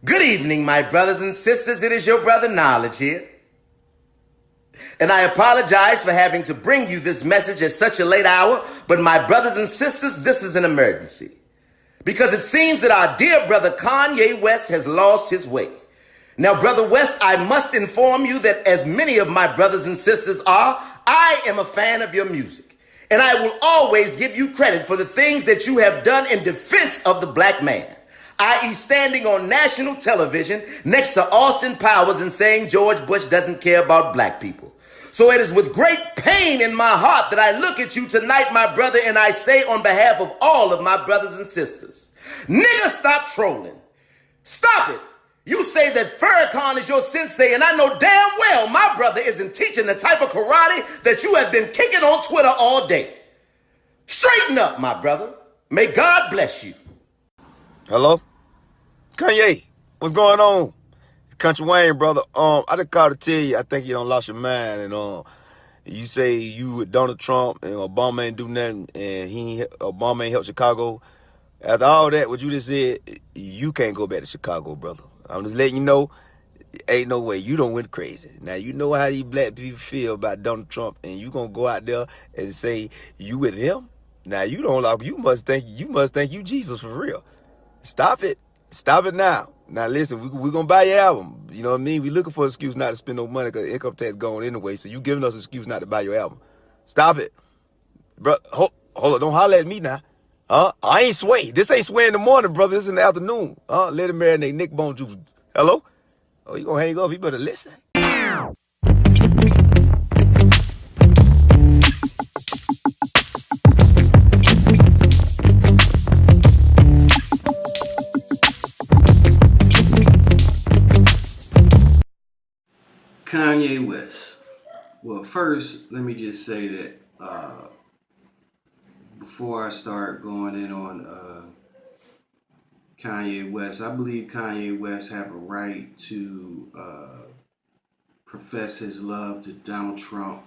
Good evening, my brothers and sisters. It is your brother Knowledge here. And I apologize for having to bring you this message at such a late hour, but my brothers and sisters, this is an emergency. Because it seems that our dear brother Kanye West has lost his way. Now, Brother West, I must inform you that as many of my brothers and sisters are, I am a fan of your music. And I will always give you credit for the things that you have done in defense of the black man, i.e. standing on national television next to Austin Powers and saying George Bush doesn't care about black people. So it is with great pain in my heart that I look at you tonight, my brother, and I say on behalf of all of my brothers and sisters, nigga, stop trolling. Stop it. You say that Farrakhan is your sensei, and I know damn well my brother isn't teaching the type of karate that you have been kicking on Twitter all day. Straighten up, my brother. May God bless you. Hello? Kanye, what's going on? Country Wayne, brother. I just called to tell you, I think you done lost your mind, and you say you with Donald Trump and Obama ain't do nothing, and Obama ain't help Chicago. After all that, what you just said, you can't go back to Chicago, brother. I'm just letting you know, ain't no way. You don't went crazy. Now, you know how these black people feel about Donald Trump, and you gonna go out there and say you with him? Now, you don't like, you must think you Jesus for real. Stop it. Stop it now. Now, listen, we're gonna buy your album. You know what I mean? We looking for an excuse not to spend no money because income tax going anyway, so you giving us an excuse not to buy your album. Stop it. Bro, hold on, don't holler at me now. I ain't sway. This ain't sway in the morning, brother. This in the afternoon. Let him marinate Nick Bone Juice. Hello? Oh, you gonna hang up? You better listen. Kanye West. Well, first, let me just say that before I start going in on Kanye West, I believe Kanye West have a right to profess his love to Donald Trump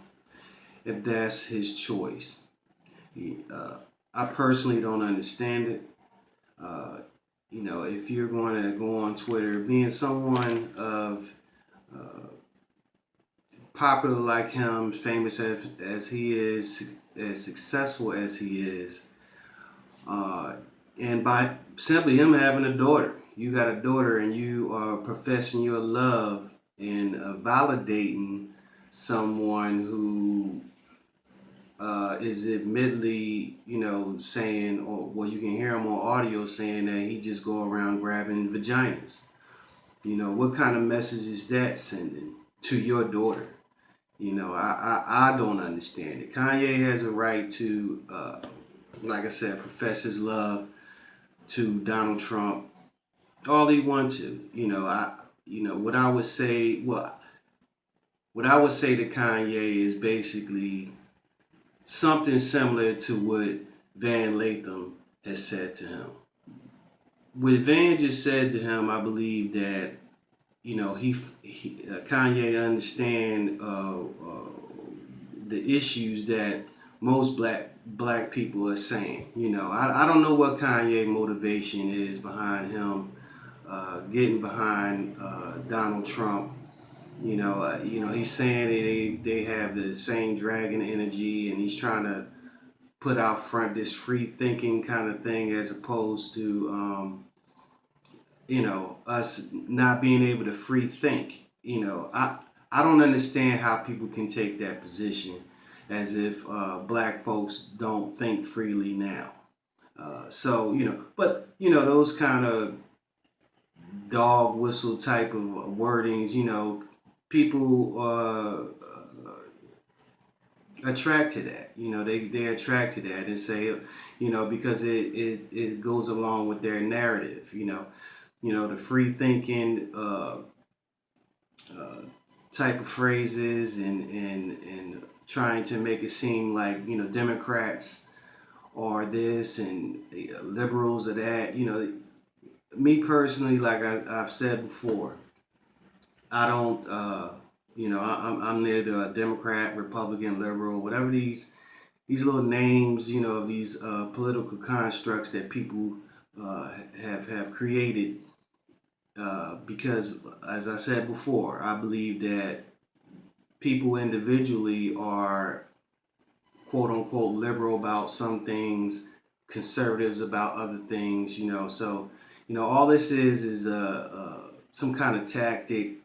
if that's his choice. I personally don't understand it. If you're going to go on Twitter, being someone of popular like him, famous as he is, as successful as he is, and by simply him having a daughter, you got a daughter and you are professing your love and validating someone who is admittedly, saying, or well, you can hear him on audio saying that he just go around grabbing vaginas. What kind of message is that sending to your daughter? I don't understand it. Kanye has a right to, like I said, profess his love to Donald Trump all he wants to. What I would say, what I would say to Kanye is basically something similar to what Van Lathan has said to him. What Van just said to him, I believe that Kanye understand the issues that most black people are saying. I don't know what Kanye motivation is behind him getting behind Donald Trump. He's saying they have the same dragon energy, and he's trying to put out front this free thinking kind of thing as opposed to us not being able to free think. I don't understand how people can take that position as if black folks don't think freely now. But those kind of dog whistle type of wordings, people attract to that. They attract to that and say, because it goes along with their narrative. The free thinking type of phrases and trying to make it seem like Democrats are this and liberals are that. Me personally, like I've said before, I don't. I'm neither a Democrat, Republican, liberal, whatever these little names, of these political constructs that people have created because, as I said before, I believe that people individually are quote unquote liberal about some things, conservatives about other things, So, all this is some kind of tactic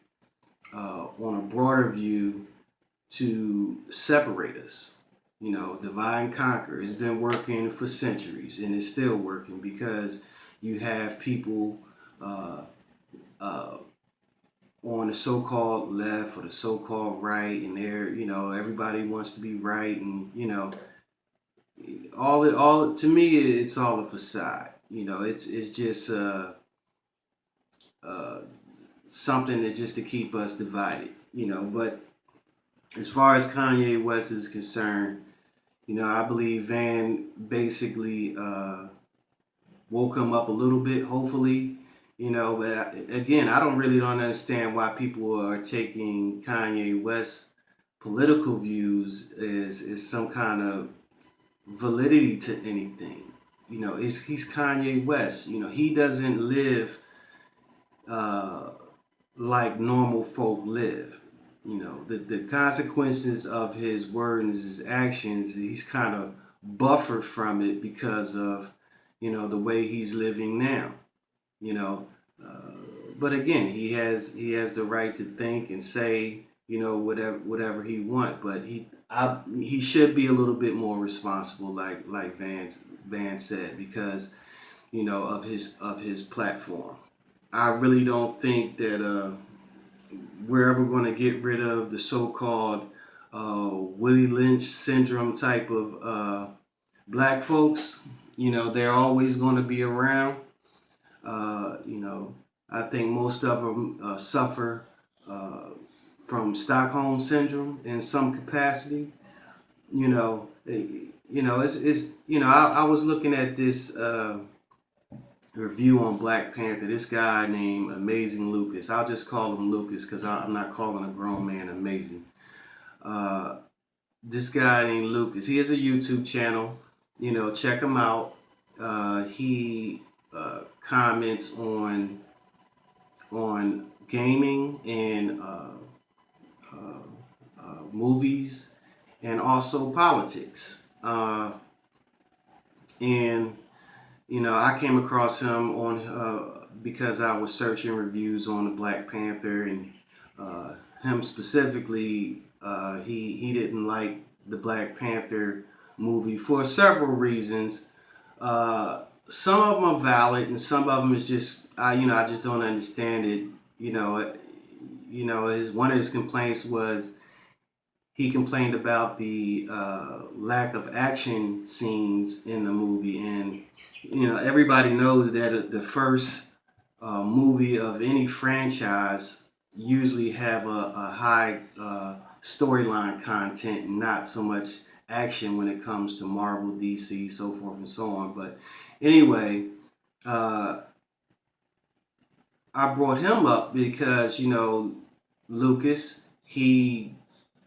on a broader view to separate us. Divide and conquer. It's been working for centuries, and it's still working because you have people uh, uh, on the so-called left or the so-called right, and everybody wants to be right, and all to me, it's all a facade. It's just uh, something that just to keep us divided. But as far as Kanye West is concerned, I believe Van basically woke him up a little bit, hopefully. But again, I don't understand why people are taking Kanye West's political views as some kind of validity to anything. He's Kanye West. He doesn't live uh, like normal folk live. The consequences of his words and his actions, he's kind of buffered from it because of, the way he's living now. You know, uh, but again, he has the right to think and say, whatever he want. But he should be a little bit more responsible, like Van said, because of his platform. I really don't think that we're ever going to get rid of the so-called Willie Lynch syndrome type of black folks. They're always going to be around. I think most of them suffer uh, from Stockholm syndrome in some capacity. I was looking at this review on Black Panther. This guy named Amazing Lucas. I'll just call him Lucas because I'm not calling a grown man amazing. Uh, this guy named Lucas. He has a YouTube channel. Check him out. He comments on gaming and movies and also politics. And I came across him on because I was searching reviews on the Black Panther, and him specifically. He didn't like the Black Panther movie for several reasons. Some of them are valid, and some of them is just I just don't understand it. His one of his complaints was he complained about the lack of action scenes in the movie, and everybody knows that the first movie of any franchise usually have a high storyline content, and not so much action when it comes to Marvel, DC, so forth and so on. But anyway, uh, I brought him up because Lucas, he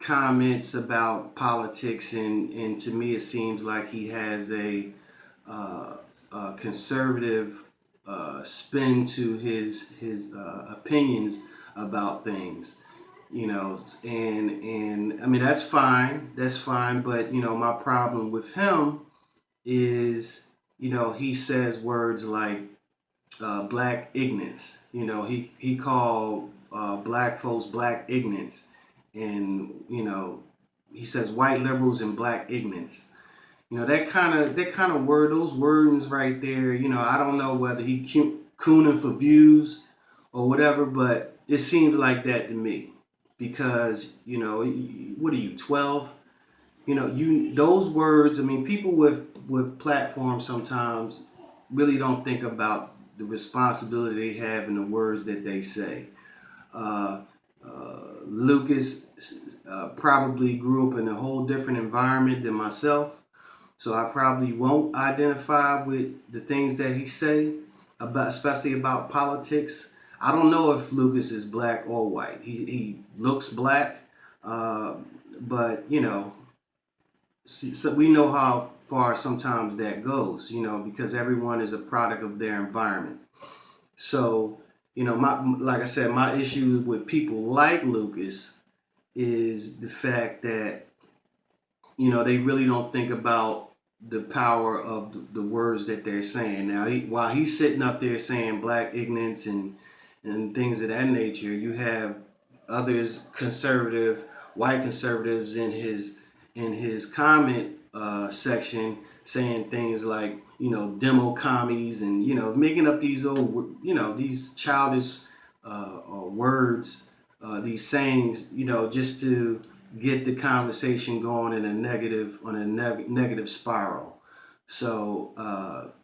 comments about politics, and to me it seems like he has a conservative spin to his opinions about things. And I mean that's fine, but my problem with him is he says words like black ignorance. He called black folks black ignorance, and he says white liberals and black ignorance. That kind of word, those words right there. I don't know whether he cooning for views or whatever, but it seems like that to me because what are you, 12? Those words. I mean, people with platforms sometimes really don't think about the responsibility they have in the words that they say. Uh, Lucas probably grew up in a whole different environment than myself, so I probably won't identify with the things that he say about, especially about politics. I don't know if Lucas is black or white. He looks black, uh, but so we know how far sometimes that goes. Because everyone is a product of their environment. So like I said, my issue with people like Lucas is the fact that they really don't think about the power of the words that they're saying. Now, while he's sitting up there saying black ignorance and things of that nature, you have others, white conservatives, in his comment section saying things like demo commies, and making up these these childish words, these sayings, just to get the conversation going in a negative spiral. So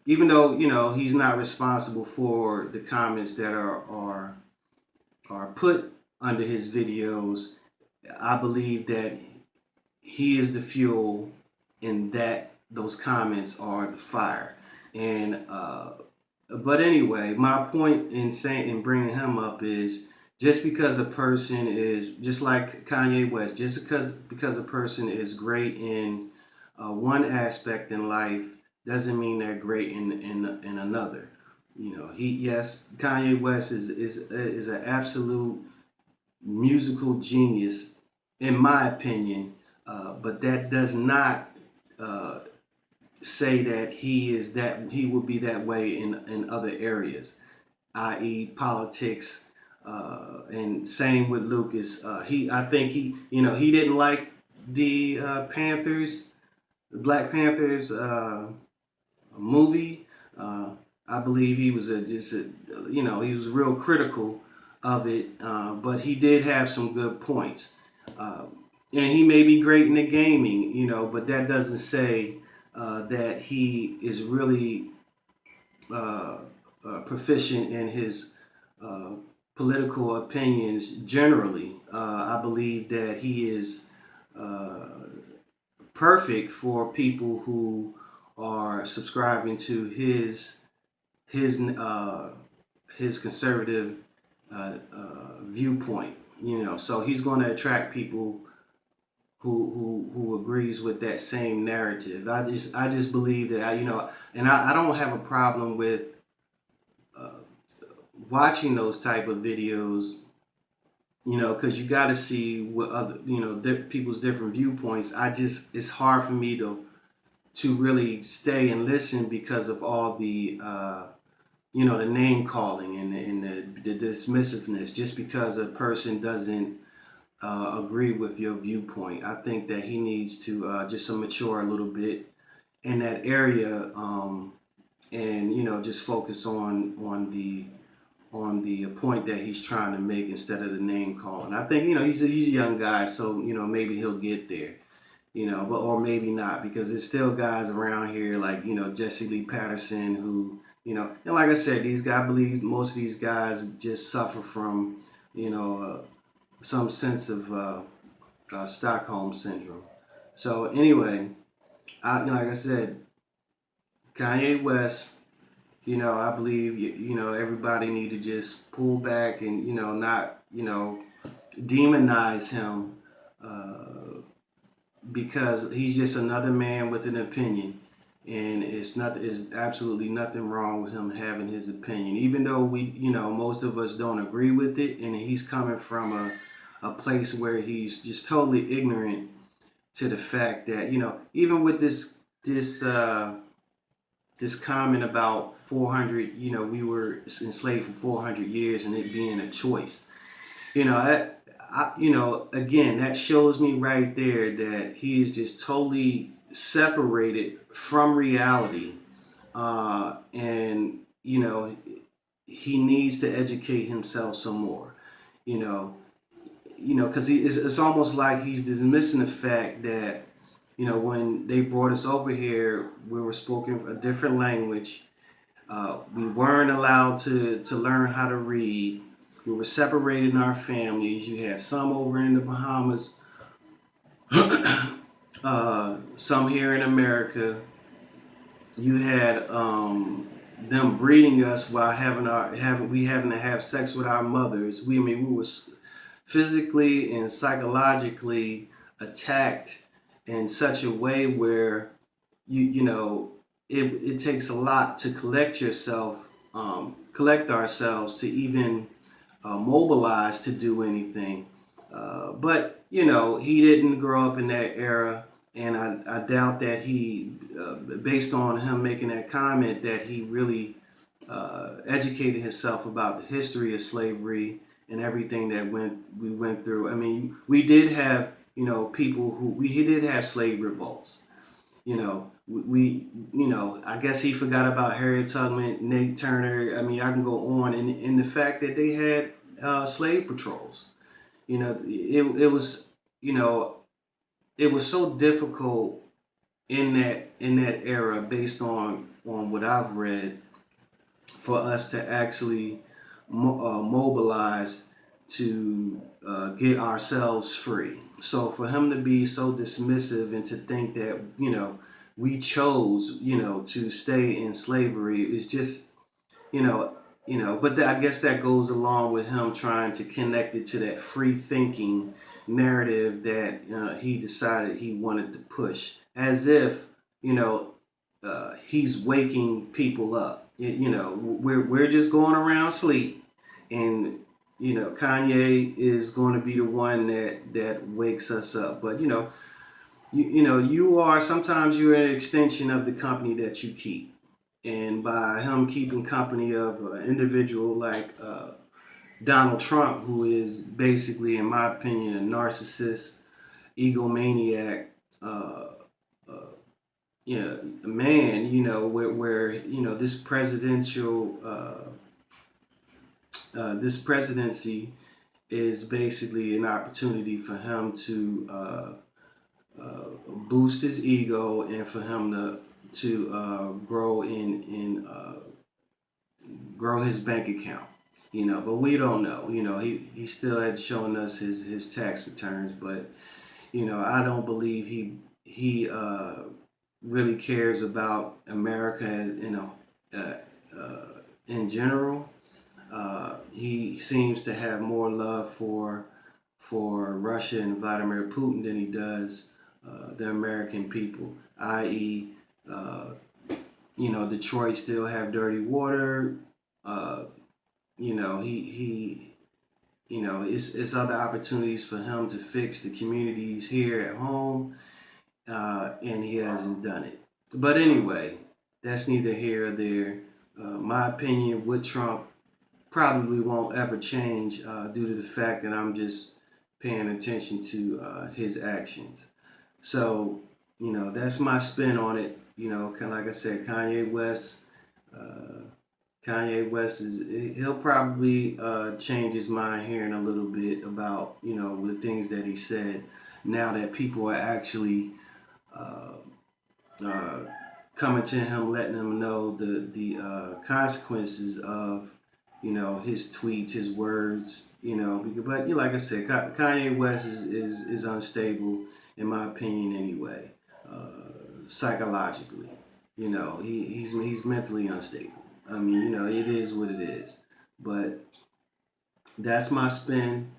even though he's not responsible for the comments that are put under his videos, I believe that he is the fuel, and that those comments are the fire. And but anyway, my point in bringing him up is, just because a person is, just like Kanye West, just because a person is great in one aspect in life doesn't mean they're great in another. Kanye West is an absolute musical genius, in my opinion, but that does not say that he will be that way in other areas, i.e., politics. And same with Lucas. I think he didn't like the Black Panthers movie. I believe he was he was real critical of it, but he did have some good points. And he may be great in the gaming, but that doesn't say that he is really proficient in his political opinions generally. I believe that he is perfect for people who are subscribing to his conservative viewpoint. So he's going to attract people who agrees with that same narrative. I just believe that I don't have a problem with watching those type of videos, because you got to see what other people's different viewpoints. It's hard for me to really stay and listen because of all the the name calling and the dismissiveness, just because a person doesn't agree with your viewpoint. I think that he needs to just mature a little bit in that area, and just focus on the point that he's trying to make instead of the name calling. I think he's a young guy, so maybe he'll get there, but or maybe not, because there's still guys around here like Jesse Lee Patterson who and like I said, I believe most of these guys just suffer from some sense of Stockholm syndrome. So anyway, like I said, Kanye West, I believe everybody need to just pull back and not demonize him, because he's just another man with an opinion, and it's absolutely nothing wrong with him having his opinion, even though most of us don't agree with it, and he's coming from a place where he's just totally ignorant to the fact that even with this comment about 400, we were enslaved for 400 years and it being a choice. Again, that shows me right there that he is just totally separated from reality, and he needs to educate himself some more. Because it's almost like he's dismissing the fact that when they brought us over here, we were spoken a different language. We weren't allowed to learn how to read. We were separated in our families. You had some over in the Bahamas, some here in America. You had them breeding us while having to have sex with our mothers. We were physically and psychologically attacked in such a way where it takes a lot to collect yourself collect ourselves to even mobilize to do anything. But he didn't grow up in that era, and I doubt that he, based on him making that comment, that he really educated himself about the history of slavery and everything that we went through. I mean, we did have people he did have slave revolts. I guess he forgot about Harriet Tubman, Nate Turner. I mean, I can go on, and the fact that they had slave patrols. It was it was so difficult in that era, based on what I've read, for us to actually mobilize to get ourselves free. So for him to be so dismissive and to think that we chose to stay in slavery is just but I guess that goes along with him trying to connect it to that free thinking narrative that he decided he wanted to push, as if he's waking people up. We're just going around sleep, and Kanye is going to be the one that wakes us up. But you are, sometimes you're an extension of the company that you keep. And by him keeping company of an individual like Donald Trump, who is basically, in my opinion, a narcissist, egomaniac, a man, where this this presidency is basically an opportunity for him to boost his ego, and for him to grow his bank account. But we don't know. He still had shown us his tax returns, but I don't believe he really cares about America in general. He seems to have more love for Russia and Vladimir Putin than he does the American people, i.e., Detroit still have dirty water. It's other opportunities for him to fix the communities here at home, and he hasn't done it. But anyway, that's neither here or there. My opinion with Trump probably won't ever change due to the fact that I'm just paying attention to his actions. So, that's my spin on it. Like I said, Kanye West he'll probably change his mind here in a little bit about, the things that he said, now that people are actually coming to him, letting him know the consequences of, his tweets, his words, but like I said, Kanye West is unstable, in my opinion anyway, psychologically. He's mentally unstable. I mean, it is what it is. But that's my spin.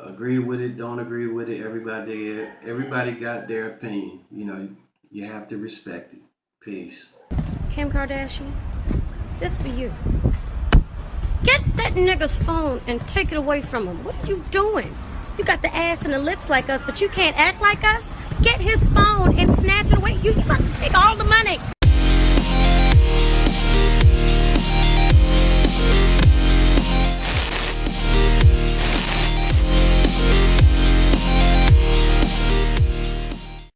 Agree with it, don't agree with it. Everybody got their opinion. You have to respect it. Peace. Kim Kardashian, this for you. Get that nigga's phone and take it away from him. What are you doing? You got the ass and the lips like us, but you can't act like us? Get his phone and snatch it away. You about to take all the money.